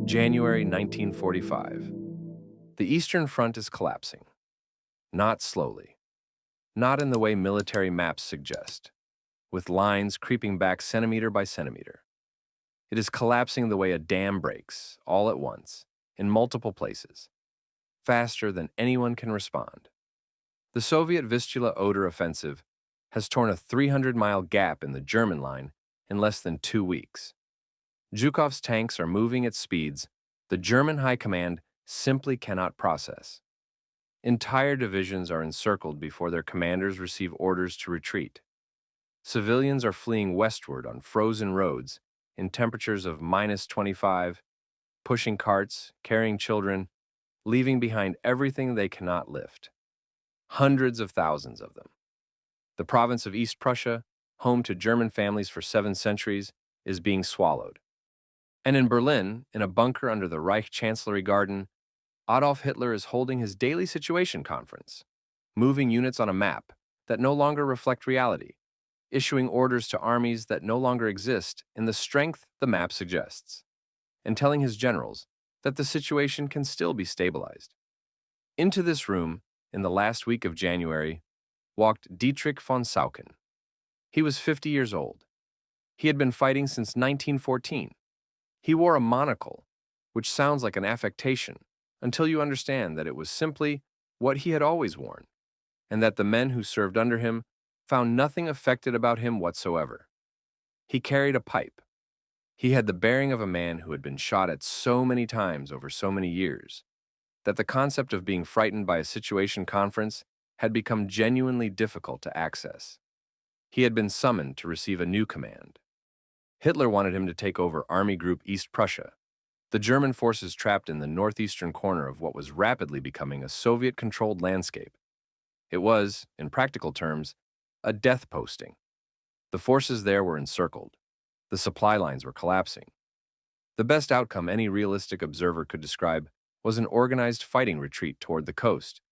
January 1945. The Eastern Front is collapsing. Not slowly. Not in the way military maps suggest, with lines creeping back centimeter by centimeter. It is collapsing the way a dam breaks, all at once, in multiple places, faster than anyone can respond. The Soviet Vistula-Oder offensive has torn a 300-mile gap in the German line in less than 2 weeks. Zhukov's tanks are moving at speeds the German High Command simply cannot process. Entire divisions are encircled before their commanders receive orders to retreat. Civilians are fleeing westward on frozen roads in temperatures of -25, pushing carts, carrying children, leaving behind everything they cannot lift. Hundreds of thousands of them. The province of East Prussia, home to German families for 7 centuries, is being swallowed. And in Berlin, in a bunker under the Reich Chancellery Garden, Adolf Hitler is holding his daily situation conference, moving units on a map that no longer reflect reality, issuing orders to armies that no longer exist in the strength the map suggests, and telling his generals that the situation can still be stabilized. Into this room, in the last week of January, walked Dietrich von Saucken. He was 50 years old. He had been fighting since 1914. He wore a monocle, which sounds like an affectation, until you understand that it was simply what he had always worn, and that the men who served under him found nothing affected about him whatsoever. He carried a pipe. He had the bearing of a man who had been shot at so many times over so many years, that the concept of being frightened by a situation conference had become genuinely difficult to access. He had been summoned to receive a new command. Hitler wanted him to take over Army Group East Prussia, the German forces trapped in the northeastern corner of what was rapidly becoming a Soviet-controlled landscape. It was, in practical terms, a death posting. The forces there were encircled. The supply lines were collapsing. The best outcome any realistic observer could describe was an organized fighting retreat toward the coast,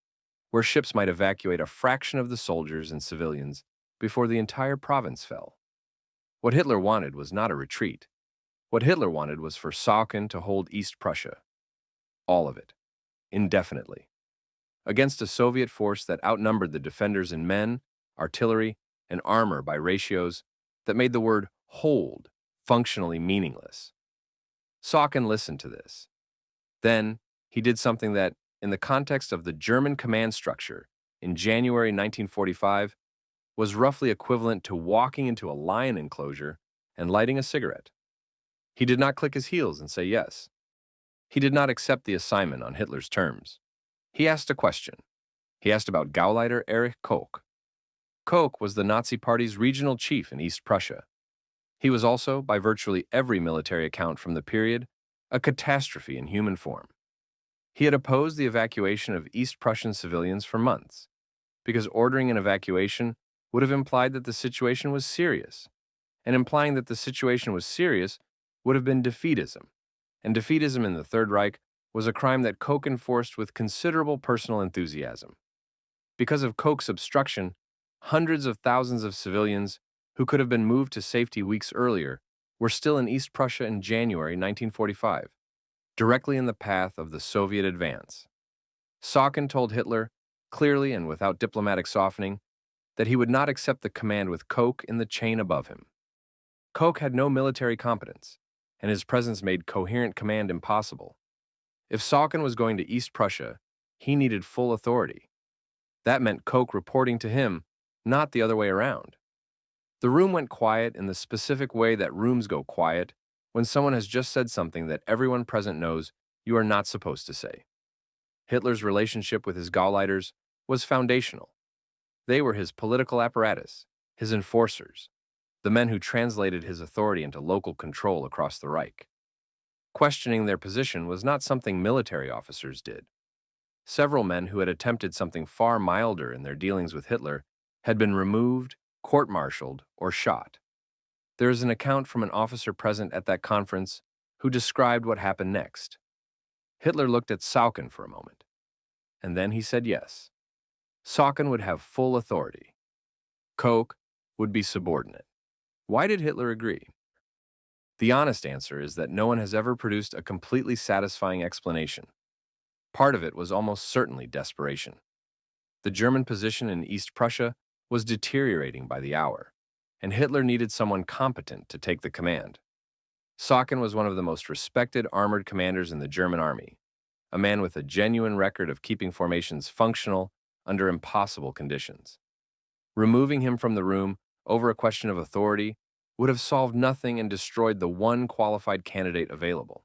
where ships might evacuate a fraction of the soldiers and civilians before the entire province fell. What Hitler wanted was not a retreat. What Hitler wanted was for Saucken to hold East Prussia. All of it. Indefinitely. Against a Soviet force that outnumbered the defenders in men, artillery, and armor by ratios that made the word hold functionally meaningless. Saucken listened to this. Then, he did something that, in the context of the German command structure in January 1945, was roughly equivalent to walking into a lion enclosure and lighting a cigarette. He did not click his heels and say yes. He did not accept the assignment on Hitler's terms. He asked a question. He asked about Gauleiter Erich Koch. Koch was the Nazi Party's regional chief in East Prussia. He was also, by virtually every military account from the period, a catastrophe in human form. He had opposed the evacuation of East Prussian civilians for months, because ordering an evacuation would have implied that the situation was serious, and implying that the situation was serious would have been defeatism, and defeatism in the Third Reich was a crime that Koch enforced with considerable personal enthusiasm. Because of Koch's obstruction, hundreds of thousands of civilians who could have been moved to safety weeks earlier were still in East Prussia in January 1945, directly in the path of the Soviet advance. Saucken told Hitler, clearly and without diplomatic softening, that he would not accept the command with Koch in the chain above him. Koch had no military competence, and his presence made coherent command impossible. If Saucken was going to East Prussia, he needed full authority. That meant Koch reporting to him, not the other way around. The room went quiet in the specific way that rooms go quiet when someone has just said something that everyone present knows you are not supposed to say. Hitler's relationship with his Gauleiters was foundational. They were his political apparatus, his enforcers, the men who translated his authority into local control across the Reich. Questioning their position was not something military officers did. Several men who had attempted something far milder in their dealings with Hitler had been removed, court-martialed, or shot. There is an account from an officer present at that conference who described what happened next. Hitler looked at Saucken for a moment, and then he said yes. Saucken would have full authority. Koch would be subordinate. Why did Hitler agree? The honest answer is that no one has ever produced a completely satisfying explanation. Part of it was almost certainly desperation. The German position in East Prussia was deteriorating by the hour, and Hitler needed someone competent to take the command. Sachen was one of the most respected armored commanders in the German army, a man with a genuine record of keeping formations functional under impossible conditions. Removing him from the room over a question of authority would have solved nothing and destroyed the one qualified candidate available.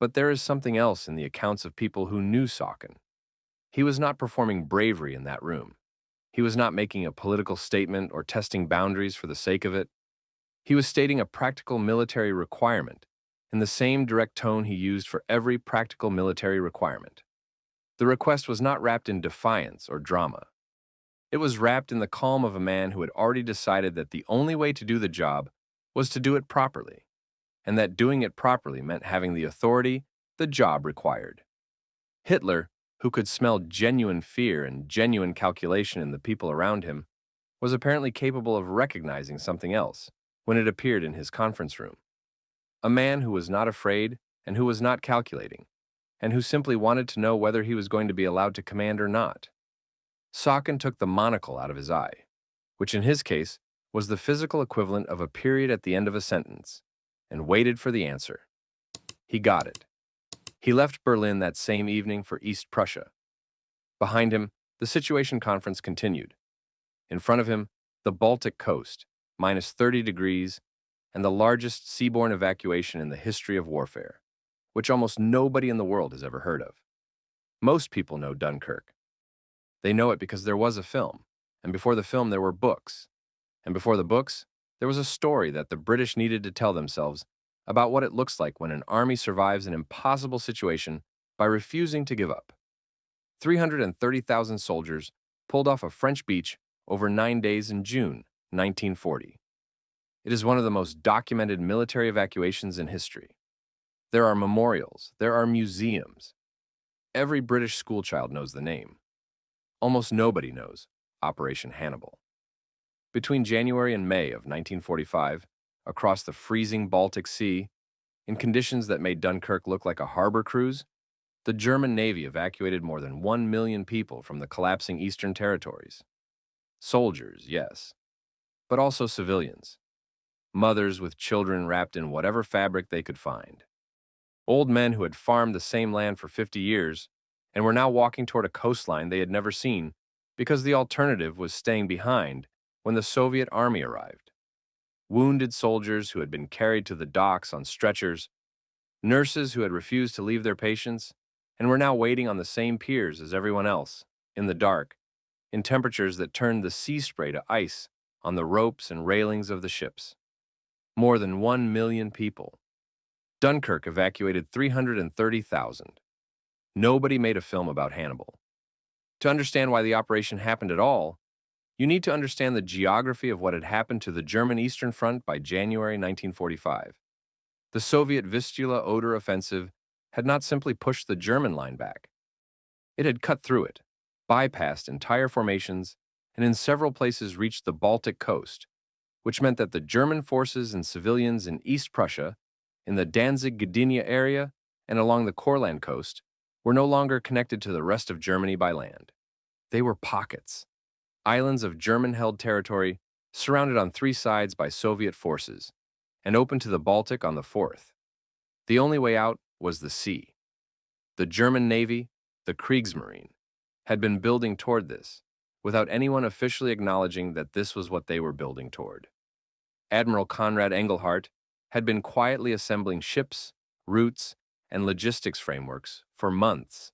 But there is something else in the accounts of people who knew Sachen. He was not performing bravery in that room. He was not making a political statement or testing boundaries for the sake of it. He was stating a practical military requirement in the same direct tone he used for every practical military requirement. The request was not wrapped in defiance or drama. It was wrapped in the calm of a man who had already decided that the only way to do the job was to do it properly, and that doing it properly meant having the authority the job required. Hitler, who could smell genuine fear and genuine calculation in the people around him, was apparently capable of recognizing something else when it appeared in his conference room. A man who was not afraid and who was not calculating, and who simply wanted to know whether he was going to be allowed to command or not. Sachen took the monocle out of his eye, which in his case was the physical equivalent of a period at the end of a sentence, and waited for the answer. He got it. He left Berlin that same evening for East Prussia. Behind him, the situation conference continued. In front of him, the Baltic coast, minus 30 degrees, and the largest seaborne evacuation in the history of warfare, which almost nobody in the world has ever heard of. Most people know Dunkirk. They know it because there was a film, and before the film there were books, and before the books there was a story that the British needed to tell themselves about what it looks like when an army survives an impossible situation by refusing to give up. 330,000 soldiers pulled off a French beach over 9 days in June 1940. It is one of the most documented military evacuations in history. There are memorials, there are museums. Every British schoolchild knows the name. Almost nobody knows Operation Hannibal. Between January and May of 1945, across the freezing Baltic Sea, in conditions that made Dunkirk look like a harbor cruise, the German Navy evacuated more than 1 million people from the collapsing eastern territories. Soldiers, yes, but also civilians. Mothers with children wrapped in whatever fabric they could find. Old men who had farmed the same land for 50 years and were now walking toward a coastline they had never seen because the alternative was staying behind when the Soviet army arrived. Wounded soldiers who had been carried to the docks on stretchers, nurses who had refused to leave their patients and were now waiting on the same piers as everyone else, in the dark, in temperatures that turned the sea spray to ice on the ropes and railings of the ships. More than 1 million people. Dunkirk evacuated 330,000. Nobody made a film about Hannibal. To understand why the operation happened at all, you need to understand the geography of what had happened to the German Eastern Front by January 1945. The Soviet Vistula-Oder offensive had not simply pushed the German line back. It had cut through it, bypassed entire formations, and in several places reached the Baltic coast, which meant that the German forces and civilians in East Prussia, in the Danzig-Gdynia area, and along the Courland coast, were no longer connected to the rest of Germany by land. They were pockets, islands of German-held territory surrounded on 3 sides by Soviet forces, and open to the Baltic on the 4th. The only way out was the sea. The German Navy, the Kriegsmarine, had been building toward this, without anyone officially acknowledging that this was what they were building toward. Admiral Konrad Engelhardt had been quietly assembling ships, routes, and logistics frameworks for months,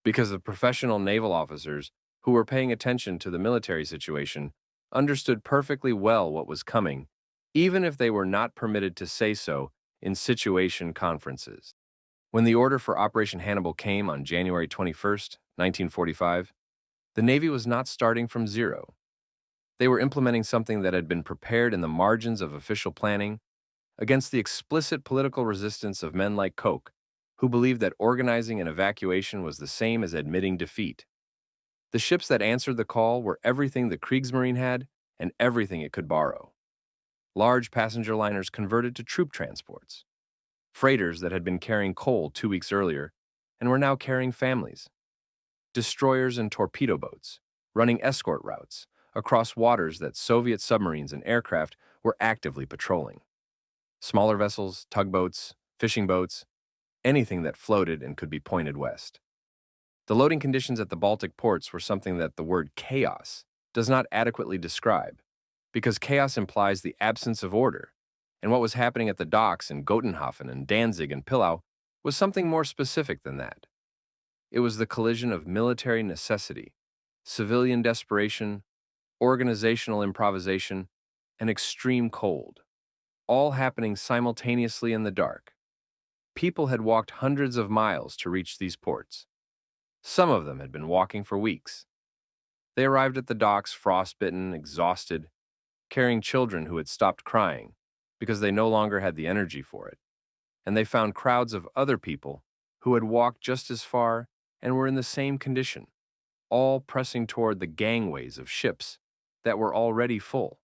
because the professional naval officers who were paying attention to the military situation understood perfectly well what was coming, even if they were not permitted to say so in situation conferences. When the order for Operation Hannibal came on January 21st, 1945, the Navy was not starting from zero. They were implementing something that had been prepared in the margins of official planning against the explicit political resistance of men like Koch, who believed that organizing an evacuation was the same as admitting defeat. The ships that answered the call were everything the Kriegsmarine had and everything it could borrow. Large passenger liners converted to troop transports. Freighters that had been carrying coal 2 weeks earlier and were now carrying families. Destroyers and torpedo boats, running escort routes across waters that Soviet submarines and aircraft were actively patrolling. Smaller vessels, tugboats, fishing boats, anything that floated and could be pointed west. The loading conditions at the Baltic ports were something that the word chaos does not adequately describe, because chaos implies the absence of order, and what was happening at the docks in Gotenhafen and Danzig and Pillau was something more specific than that. It was the collision of military necessity, civilian desperation, organizational improvisation, and extreme cold, all happening simultaneously in the dark. People had walked hundreds of miles to reach these ports. Some of them had been walking for weeks. They arrived at the docks frostbitten, exhausted, carrying children who had stopped crying because they no longer had the energy for it. And they found crowds of other people who had walked just as far and were in the same condition, all pressing toward the gangways of ships that were already full.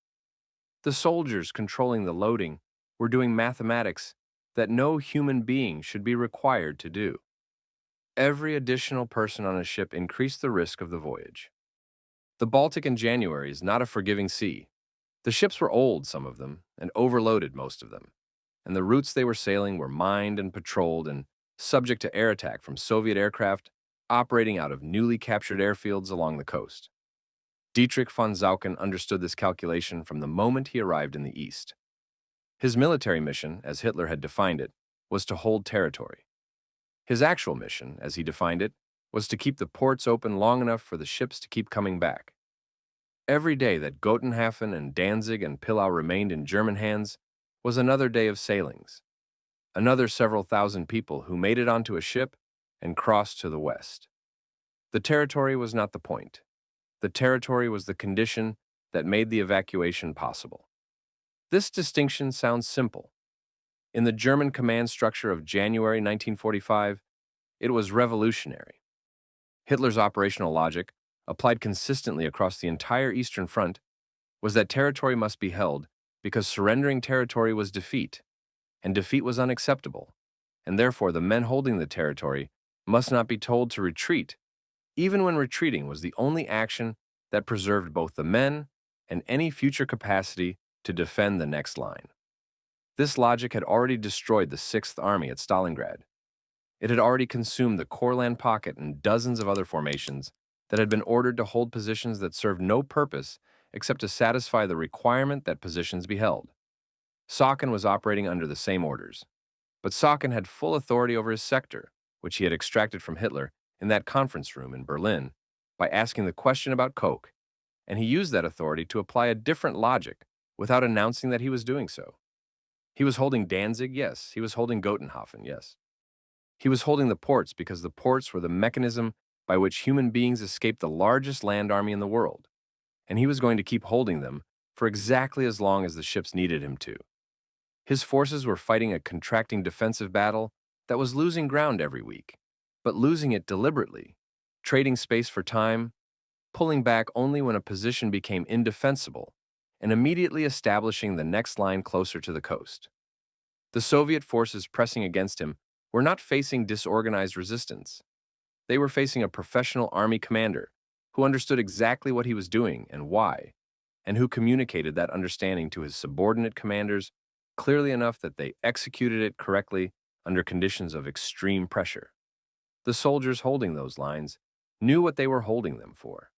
The soldiers controlling the loading were doing mathematics that no human being should be required to do. Every additional person on a ship increased the risk of the voyage. The Baltic in January is not a forgiving sea. The ships were old, some of them, and overloaded, most of them, and the routes they were sailing were mined and patrolled and subject to air attack from Soviet aircraft operating out of newly captured airfields along the coast. Dietrich von Saucken understood this calculation from the moment he arrived in the East. His military mission, as Hitler had defined it, was to hold territory. His actual mission, as he defined it, was to keep the ports open long enough for the ships to keep coming back. Every day that Gotenhafen and Danzig and Pillau remained in German hands was another day of sailings, another several thousand people who made it onto a ship and crossed to the west. The territory was not the point. The territory was the condition that made the evacuation possible. This distinction sounds simple. In the German command structure of January 1945, it was revolutionary. Hitler's operational logic, applied consistently across the entire Eastern Front, was that territory must be held because surrendering territory was defeat, and defeat was unacceptable, and therefore the men holding the territory must not be told to retreat, even when retreating was the only action that preserved both the men and any future capacity to defend the next line. This logic had already destroyed the Sixth Army at Stalingrad. It had already consumed the Courland Pocket and dozens of other formations that had been ordered to hold positions that served no purpose except to satisfy the requirement that positions be held. Saucken was operating under the same orders, but Saucken had full authority over his sector, which he had extracted from Hitler in that conference room in Berlin by asking the question about coke, and he used that authority to apply a different logic without announcing that he was doing so. He was holding Danzig, yes. He was holding Gotenhafen, yes. He was holding the ports because the ports were the mechanism by which human beings escaped the largest land army in the world, and he was going to keep holding them for exactly as long as the ships needed him to. His forces were fighting a contracting defensive battle that was losing ground every week, but losing it deliberately, trading space for time, pulling back only when a position became indefensible, and immediately establishing the next line closer to the coast. The Soviet forces pressing against him were not facing disorganized resistance. They were facing a professional army commander who understood exactly what he was doing and why, and who communicated that understanding to his subordinate commanders clearly enough that they executed it correctly under conditions of extreme pressure. The soldiers holding those lines knew what they were holding them for.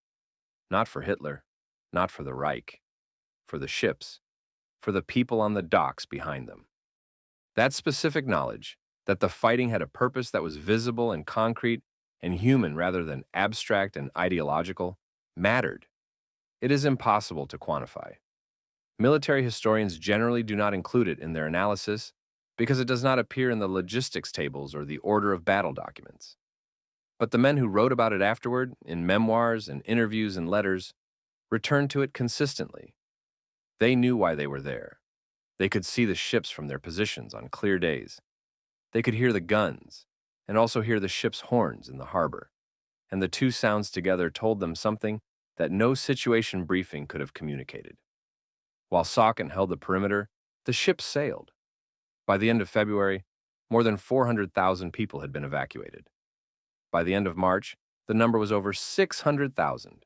Not for Hitler, not for the Reich, for the ships, for the people on the docks behind them. That specific knowledge, that the fighting had a purpose that was visible and concrete and human rather than abstract and ideological, mattered. It is impossible to quantify. Military historians generally do not include it in their analysis because it does not appear in the logistics tables or the order of battle documents. But the men who wrote about it afterward, in memoirs and interviews and letters, returned to it consistently. They knew why they were there. They could see the ships from their positions on clear days. They could hear the guns, and also hear the ship's horns in the harbor, and the two sounds together told them something that no situation briefing could have communicated. While Saucon held the perimeter, the ships sailed. By the end of February, more than 400,000 people had been evacuated. By the end of March, the number was over 600,000.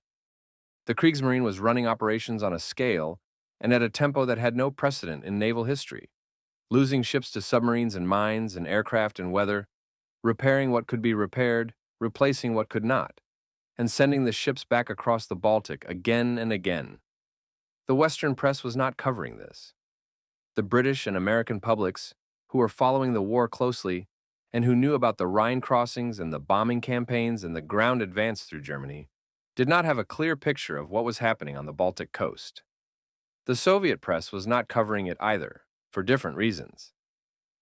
The Kriegsmarine was running operations on a scale and at a tempo that had no precedent in naval history, losing ships to submarines and mines and aircraft and weather, repairing what could be repaired, replacing what could not, and sending the ships back across the Baltic again and again. The Western press was not covering this. The British and American publics, who were following the war closely and who knew about the Rhine crossings and the bombing campaigns and the ground advance through Germany, did not have a clear picture of what was happening on the Baltic coast. The Soviet press was not covering it either, for different reasons.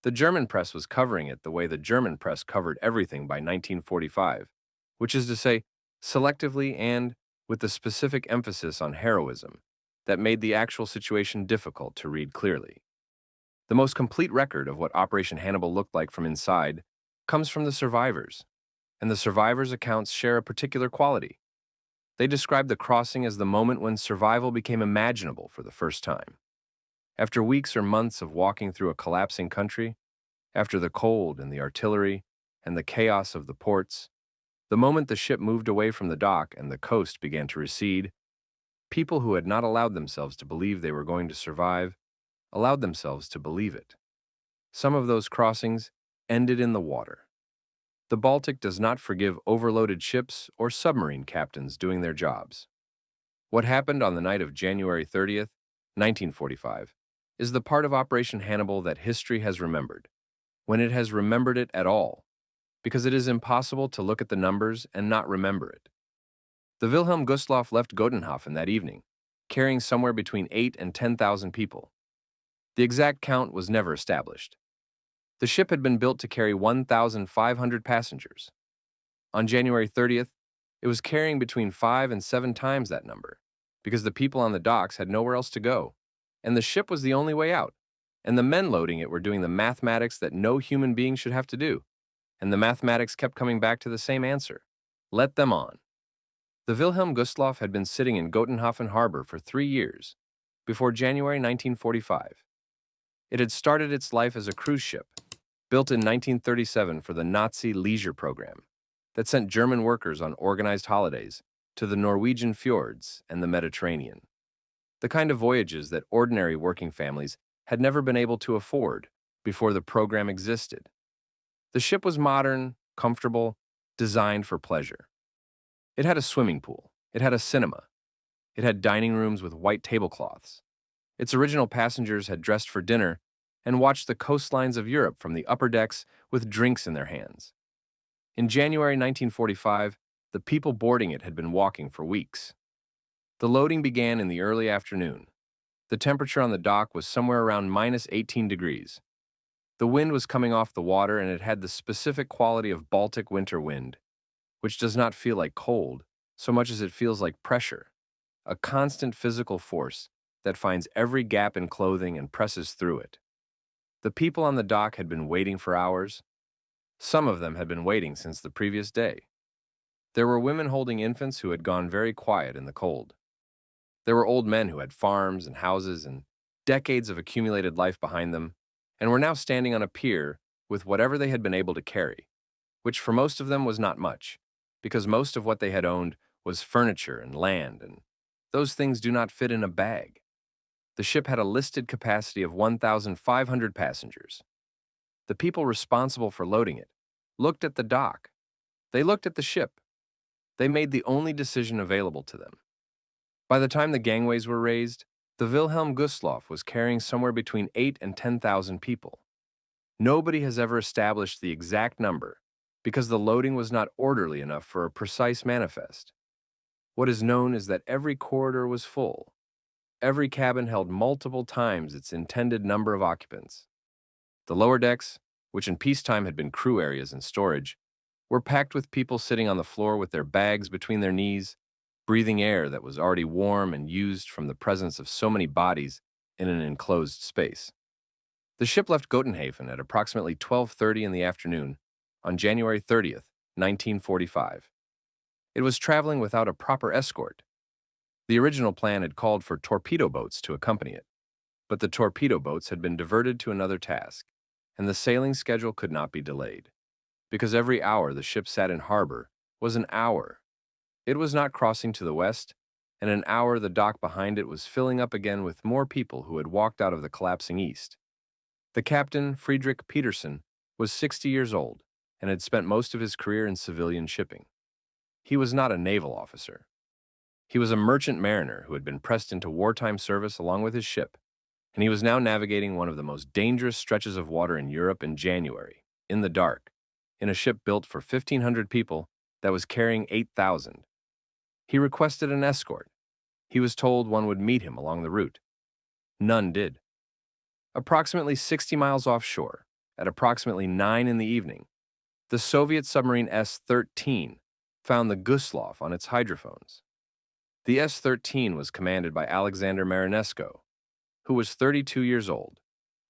The German press was covering it the way the German press covered everything by 1945, which is to say, selectively and with the specific emphasis on heroism that made the actual situation difficult to read clearly. The most complete record of what Operation Hannibal looked like from inside comes from the survivors, and the survivors' accounts share a particular quality. They describe the crossing as the moment when survival became imaginable for the first time. After weeks or months of walking through a collapsing country, after the cold and the artillery and the chaos of the ports, the moment the ship moved away from the dock and the coast began to recede, people who had not allowed themselves to believe they were going to survive allowed themselves to believe it. Some of those crossings ended in the water. The Baltic does not forgive overloaded ships or submarine captains doing their jobs. What happened on the night of January 30th, 1945, is the part of Operation Hannibal that history has remembered, when it has remembered it at all, because it is impossible to look at the numbers and not remember it. The Wilhelm Gustloff left Gotenhafen that evening, carrying somewhere between 8 and 10,000 people. The exact count was never established. The ship had been built to carry 1,500 passengers. On January 30th, it was carrying between 5 and 7 times that number, because the people on the docks had nowhere else to go, and the ship was the only way out, and the men loading it were doing the mathematics that no human being should have to do, and the mathematics kept coming back to the same answer: let them on. The Wilhelm Gustloff had been sitting in Gotenhafen harbor for 3 years, before January 1945. It had started its life as a cruise ship, built in 1937 for the Nazi leisure program, that sent German workers on organized holidays to the Norwegian fjords and the Mediterranean. The kind of voyages that ordinary working families had never been able to afford before the program existed. The ship was modern, comfortable, designed for pleasure. It had a swimming pool. It had a cinema. It had dining rooms with white tablecloths. Its original passengers had dressed for dinner and watched the coastlines of Europe from the upper decks with drinks in their hands. In January 1945, the people boarding it had been walking for weeks. The loading began in the early afternoon. The temperature on the dock was somewhere around minus 18 degrees. The wind was coming off the water, and it had the specific quality of Baltic winter wind, which does not feel like cold so much as it feels like pressure, a constant physical force that finds every gap in clothing and presses through it. The people on the dock had been waiting for hours. Some of them had been waiting since the previous day. There were women holding infants who had gone very quiet in the cold. There were old men who had farms and houses and decades of accumulated life behind them, and were now standing on a pier with whatever they had been able to carry, which for most of them was not much, because most of what they had owned was furniture and land, and those things do not fit in a bag. The ship had a listed capacity of 1,500 passengers. The people responsible for loading it looked at the dock. They looked at the ship. They made the only decision available to them. By the time the gangways were raised, the Wilhelm Gustloff was carrying somewhere between 8 and 10,000 people. Nobody has ever established the exact number because the loading was not orderly enough for a precise manifest. What is known is that every corridor was full. Every cabin held multiple times its intended number of occupants. The lower decks, which in peacetime had been crew areas and storage, were packed with people sitting on the floor with their bags between their knees, breathing air that was already warm and used from the presence of so many bodies in an enclosed space. The ship left Gotenhafen at approximately 12:30 in the afternoon on January 30th, 1945. It was traveling without a proper escort. The original plan had called for torpedo boats to accompany it. But the torpedo boats had been diverted to another task, and the sailing schedule could not be delayed, because every hour the ship sat in harbor was an hour. It was not crossing to the west, and an hour the dock behind it was filling up again with more people who had walked out of the collapsing east. The captain, Friedrich Petersen, was 60 years old and had spent most of his career in civilian shipping. He was not a naval officer. He was a merchant mariner who had been pressed into wartime service along with his ship, and he was now navigating one of the most dangerous stretches of water in Europe in January, in the dark, in a ship built for 1,500 people that was carrying 8,000. He requested an escort. He was told one would meet him along the route. None did. Approximately 60 miles offshore, at approximately 9 in the evening, the Soviet submarine S-13 found the Gustloff on its hydrophones. The S-13 was commanded by Alexander Marinesko, who was 32 years old,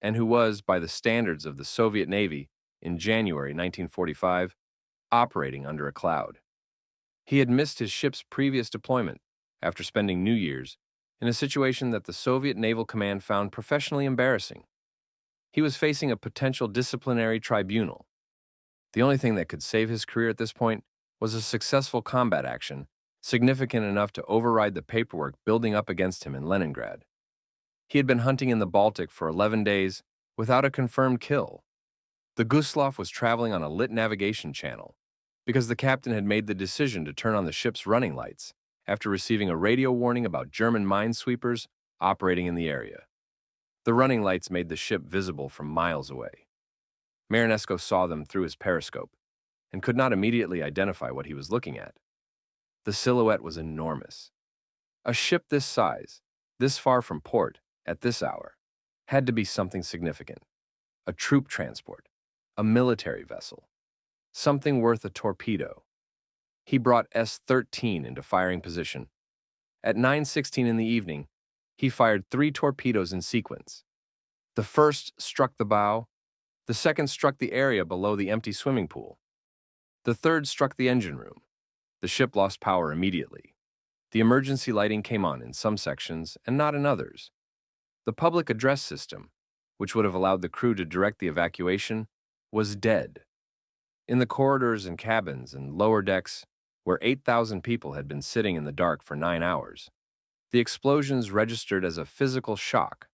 and who was, by the standards of the Soviet Navy in January 1945, operating under a cloud. He had missed his ship's previous deployment after spending New Year's in a situation that the Soviet Naval Command found professionally embarrassing. He was facing a potential disciplinary tribunal. The only thing that could save his career at this point was a successful combat action significant enough to override the paperwork building up against him in Leningrad. He had been hunting in the Baltic for 11 days without a confirmed kill. The Gustloff was traveling on a lit navigation channel because the captain had made the decision to turn on the ship's running lights after receiving a radio warning about German minesweepers operating in the area. The running lights made the ship visible from miles away. Marinesko saw them through his periscope and could not immediately identify what he was looking at. The silhouette was enormous. A ship this size, this far from port, at this hour, had to be something significant. A troop transport, a military vessel, something worth a torpedo. He brought S-13 into firing position. At 9:16 in the evening, he fired 3 torpedoes in sequence. The first struck the bow, the second struck the area below the empty swimming pool. The third struck the engine room. The ship lost power immediately. The emergency lighting came on in some sections and not in others. The public address system, which would have allowed the crew to direct the evacuation, was dead. In the corridors and cabins and lower decks, where 8,000 people had been sitting in the dark for 9 hours, the explosions registered as a physical shock,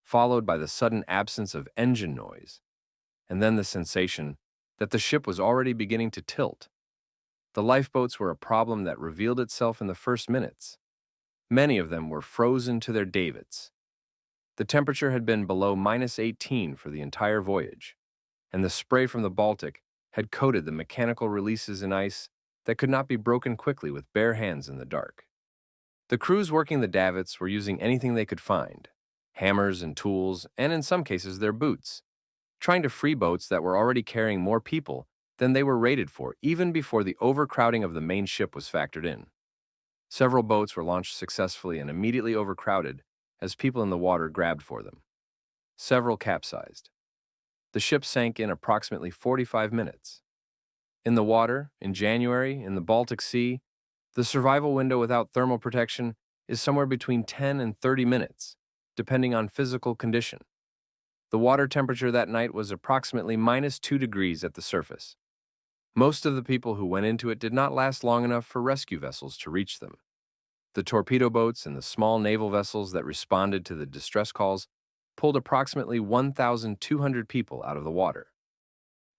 followed by the sudden absence of engine noise, and then the sensation that the ship was already beginning to tilt. The lifeboats were a problem that revealed itself in the first minutes. Many of them were frozen to their davits. The temperature had been below -18 for the entire voyage, and the spray from the Baltic had coated the mechanical releases in ice that could not be broken quickly with bare hands in the dark. The crews working the davits were using anything they could find, hammers and tools, and in some cases their boots, trying to free boats that were already carrying more people than they were rated for even before the overcrowding of the main ship was factored in. Several boats were launched successfully and immediately overcrowded as people in the water grabbed for them. Several capsized. The ship sank in approximately 45 minutes. In the water, in January, in the Baltic Sea, the survival window without thermal protection is somewhere between 10 and 30 minutes, depending on physical condition. The water temperature that night was approximately -2 degrees at the surface. Most of the people who went into it did not last long enough for rescue vessels to reach them. The torpedo boats and the small naval vessels that responded to the distress calls pulled approximately 1,200 people out of the water.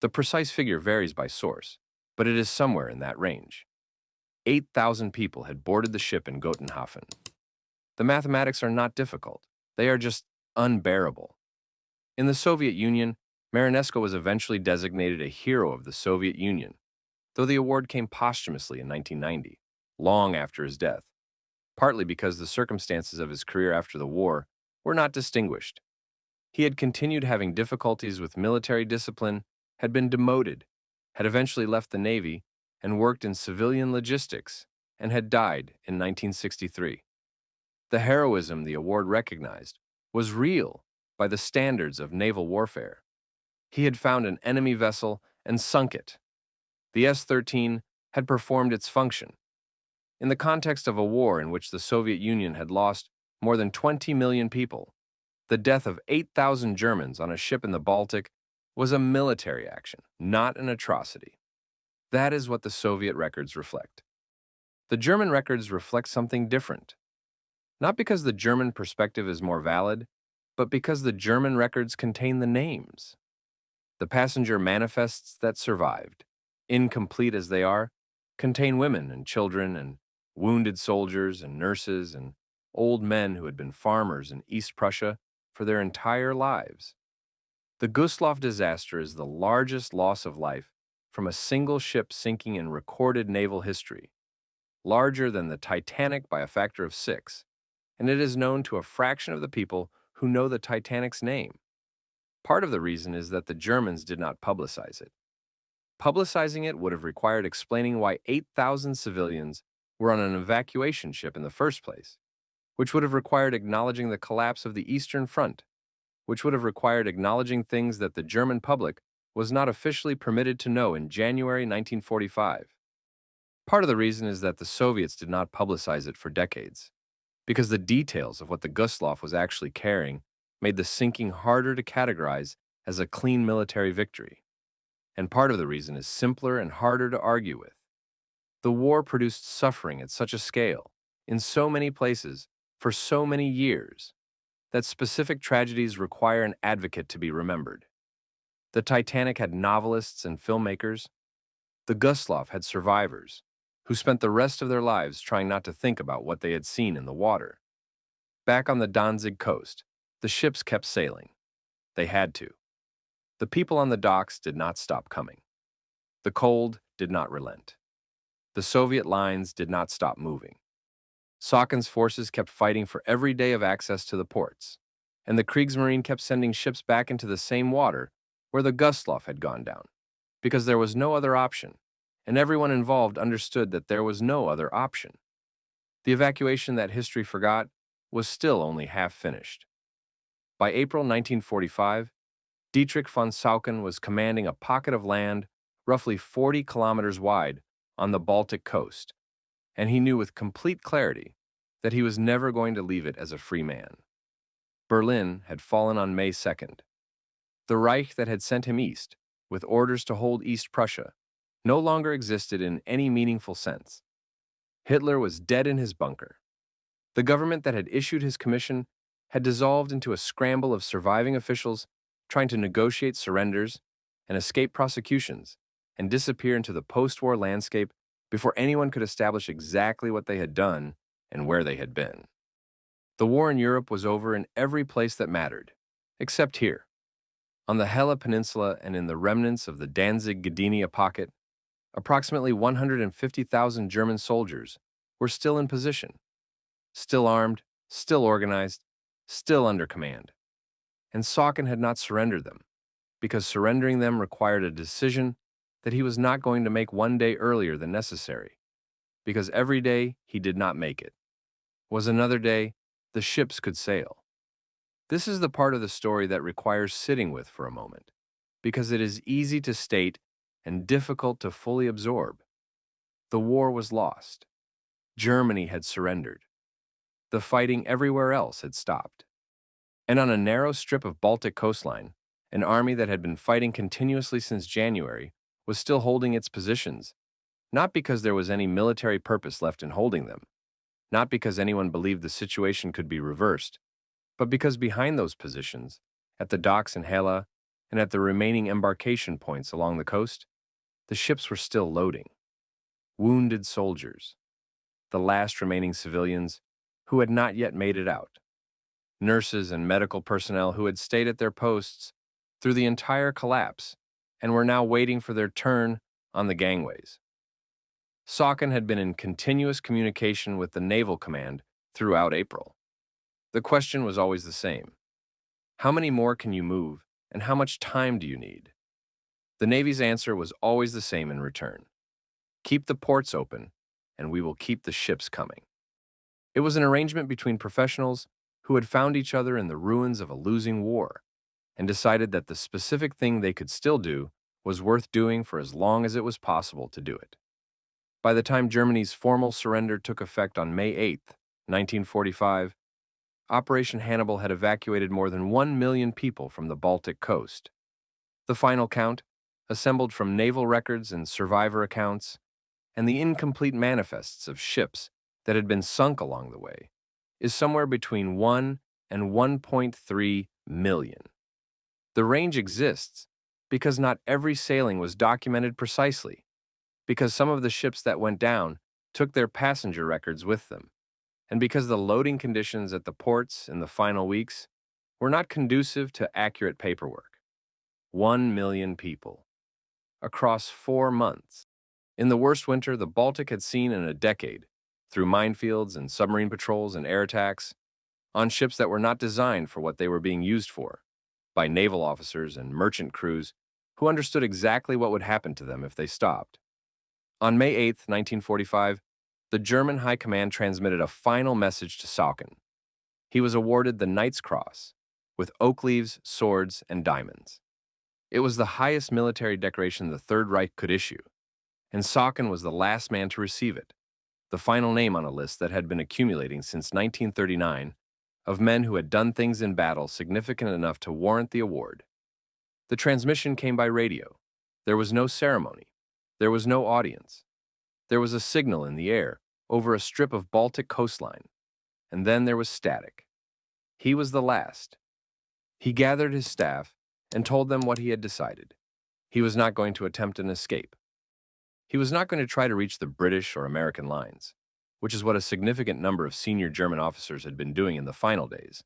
The precise figure varies by source, but it is somewhere in that range. 8,000 people had boarded the ship in Gotenhafen. The mathematics are not difficult. They are just unbearable. In the Soviet Union, Marinesko was eventually designated a hero of the Soviet Union, though the award came posthumously in 1990, long after his death, partly because the circumstances of his career after the war were not distinguished. He had continued having difficulties with military discipline, had been demoted, had eventually left the Navy, and worked in civilian logistics, and had died in 1963. The heroism the award recognized was real by the standards of naval warfare. He had found an enemy vessel and sunk it. The S-13 had performed its function. In the context of a war in which the Soviet Union had lost more than 20 million people, The death of 8,000 Germans on a ship in the Baltic was a military action, not an atrocity. That is what the Soviet records reflect. The German records reflect something different. Not because the German perspective is more valid, but because the German records contain the names. The passenger manifests that survived, incomplete as they are, contain women and children and wounded soldiers and nurses and old men who had been farmers in East Prussia for their entire lives. The Gustloff disaster is the largest loss of life from a single ship sinking in recorded naval history, larger than the Titanic by a factor of 6, and it is known to a fraction of the people who know the Titanic's name. Part of the reason is that the Germans did not publicize it. Publicizing it would have required explaining why 8,000 civilians were on an evacuation ship in the first place, which would have required acknowledging the collapse of the Eastern Front, which would have required acknowledging things that the German public was not officially permitted to know in January 1945. Part of the reason is that the Soviets did not publicize it for decades, because the details of what the Gustloff was actually carrying made the sinking harder to categorize as a clean military victory. And part of the reason is simpler and harder to argue with. The war produced suffering at such a scale, in so many places, for so many years, that specific tragedies require an advocate to be remembered. The Titanic had novelists and filmmakers. The Gustloff had survivors who spent the rest of their lives trying not to think about what they had seen in the water. Back on the Danzig coast, the ships kept sailing. They had to. The people on the docks did not stop coming. The cold did not relent. The Soviet lines did not stop moving. Sakhalin's forces kept fighting for every day of access to the ports, and the Kriegsmarine kept sending ships back into the same water where the Gustloff had gone down, because there was no other option, and everyone involved understood that there was no other option. The evacuation that history forgot was still only half finished. By April 1945, Dietrich von Sauchin was commanding a pocket of land roughly 40 kilometers wide on the Baltic coast, and he knew with complete clarity that he was never going to leave it as a free man. Berlin had fallen on May 2nd. The Reich that had sent him east, with orders to hold East Prussia, no longer existed in any meaningful sense. Hitler was dead in his bunker. The government that had issued his commission had dissolved into a scramble of surviving officials trying to negotiate surrenders and escape prosecutions and disappear into the post-war landscape before anyone could establish exactly what they had done and where they had been. The war in Europe was over in every place that mattered, except here. On the Hela Peninsula and in the remnants of the Danzig-Gdynia pocket, approximately 150,000 German soldiers were still in position, still armed, still organized, still under command. And Sauchin had not surrendered them, because surrendering them required a decision that he was not going to make one day earlier than necessary, because every day he did not make it was another day the ships could sail. This is the part of the story that requires sitting with for a moment, because it is easy to state and difficult to fully absorb. The war was lost. Germany had surrendered. The fighting everywhere else had stopped. And on a narrow strip of Baltic coastline, an army that had been fighting continuously since January was still holding its positions, not because there was any military purpose left in holding them, not because anyone believed the situation could be reversed, but because behind those positions, at the docks in Hela and at the remaining embarkation points along the coast, the ships were still loading. Wounded soldiers, the last remaining civilians who had not yet made it out, nurses and medical personnel who had stayed at their posts through the entire collapse and were now waiting for their turn on the gangways. Sauchin had been in continuous communication with the Naval Command throughout April. The question was always the same. How many more can you move, and how much time do you need? The Navy's answer was always the same in return. Keep the ports open, and we will keep the ships coming. It was an arrangement between professionals who had found each other in the ruins of a losing war and decided that the specific thing they could still do was worth doing for as long as it was possible to do it. By the time Germany's formal surrender took effect on May 8, 1945, Operation Hannibal had evacuated more than 1 million people from the Baltic coast. The final count, assembled from naval records and survivor accounts, and the incomplete manifests of ships that had been sunk along the way, is somewhere between 1 and 1.3 million. The range exists because not every sailing was documented precisely, because some of the ships that went down took their passenger records with them, and because the loading conditions at the ports in the final weeks were not conducive to accurate paperwork. 1 million people. Across 4 months. In the worst winter the Baltic had seen in a decade, through minefields and submarine patrols and air attacks, on ships that were not designed for what they were being used for, by naval officers and merchant crews who understood exactly what would happen to them if they stopped. On May 8, 1945, the German High Command transmitted a final message to Sauken. He was awarded the Knight's Cross, with oak leaves, swords, and diamonds. It was the highest military decoration the Third Reich could issue, and Sauken was the last man to receive it, the final name on a list that had been accumulating since 1939 of men who had done things in battle significant enough to warrant the award. The transmission came by radio. There was no ceremony. There was no audience. There was a signal in the air over a strip of Baltic coastline, and then there was static. He was the last. He gathered his staff and told them what he had decided. He was not going to attempt an escape. He was not going to try to reach the British or American lines, which is what a significant number of senior German officers had been doing in the final days,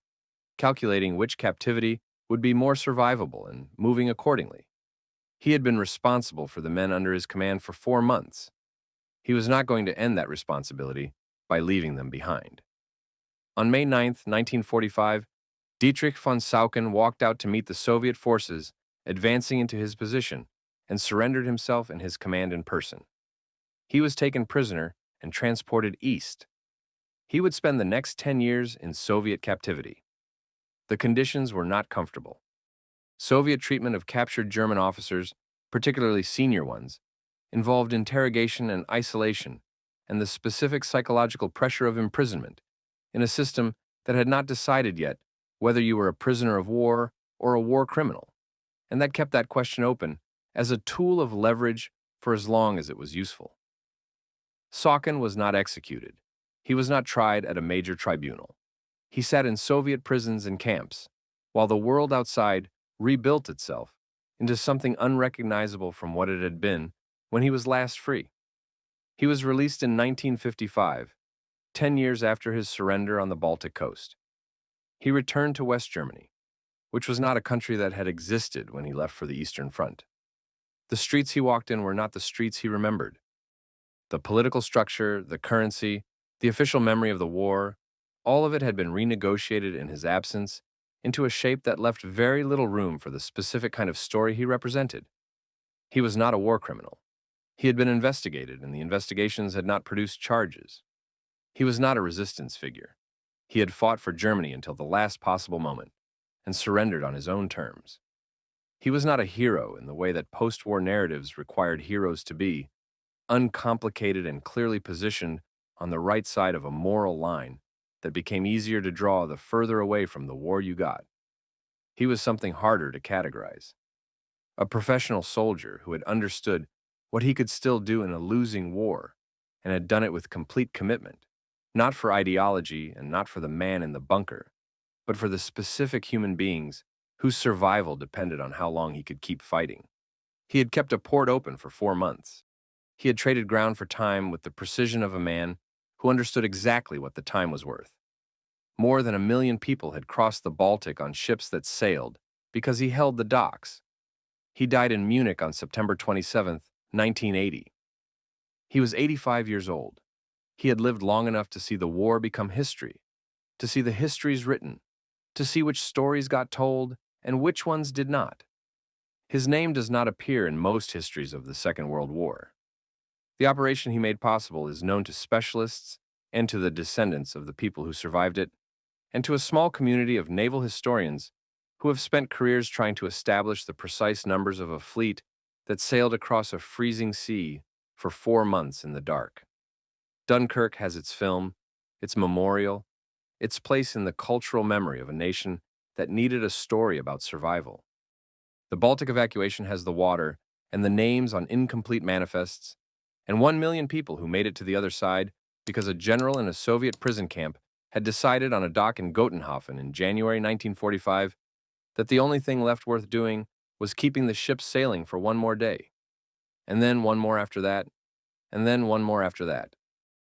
calculating which captivity would be more survivable and moving accordingly. He had been responsible for the men under his command for 4 months. He was not going to end that responsibility by leaving them behind. On May 9, 1945, Dietrich von Sauken walked out to meet the Soviet forces advancing into his position and surrendered himself and his command in person. He was taken prisoner and transported east. He would spend the next 10 years in Soviet captivity. The conditions were not comfortable. Soviet treatment of captured German officers, particularly senior ones, involved interrogation and isolation and the specific psychological pressure of imprisonment in a system that had not decided yet whether you were a prisoner of war or a war criminal, and that kept that question open as a tool of leverage for as long as it was useful. Sauken was not executed. He was not tried at a major tribunal. He sat in Soviet prisons and camps, while the world outside rebuilt itself into something unrecognizable from what it had been when he was last free. He was released in 1955, 10 years after his surrender on the Baltic coast. He returned to West Germany, which was not a country that had existed when he left for the Eastern Front. The streets he walked in were not the streets he remembered. The political structure, the currency, the official memory of the war, all of it had been renegotiated in his absence into a shape that left very little room for the specific kind of story he represented. He was not a war criminal. He had been investigated, and the investigations had not produced charges. He was not a resistance figure. He had fought for Germany until the last possible moment and surrendered on his own terms. He was not a hero in the way that post-war narratives required heroes to be, uncomplicated and clearly positioned on the right side of a moral line that became easier to draw the further away from the war you got. He was something harder to categorize. A professional soldier who had understood what he could still do in a losing war and had done it with complete commitment, not for ideology and not for the man in the bunker, but for the specific human beings whose survival depended on how long he could keep fighting. He had kept a port open for 4 months. He had traded ground for time with the precision of a man who understood exactly what the time was worth. More than 1 million people had crossed the Baltic on ships that sailed because he held the docks. He died in Munich on September 27, 1980. He was 85 years old. He had lived long enough to see the war become history, to see the histories written, to see which stories got told and which ones did not. His name does not appear in most histories of the Second World War. The operation he made possible is known to specialists and to the descendants of the people who survived it, and to a small community of naval historians who have spent careers trying to establish the precise numbers of a fleet that sailed across a freezing sea for 4 months in the dark. Dunkirk has its film, its memorial, its place in the cultural memory of a nation that needed a story about survival. The Baltic evacuation has the water and the names on incomplete manifests, and 1 million people who made it to the other side because a general in a Soviet prison camp had decided on a dock in Gotenhofen in January 1945 that the only thing left worth doing was keeping the ship sailing for one more day, and then one more after that, and then one more after that.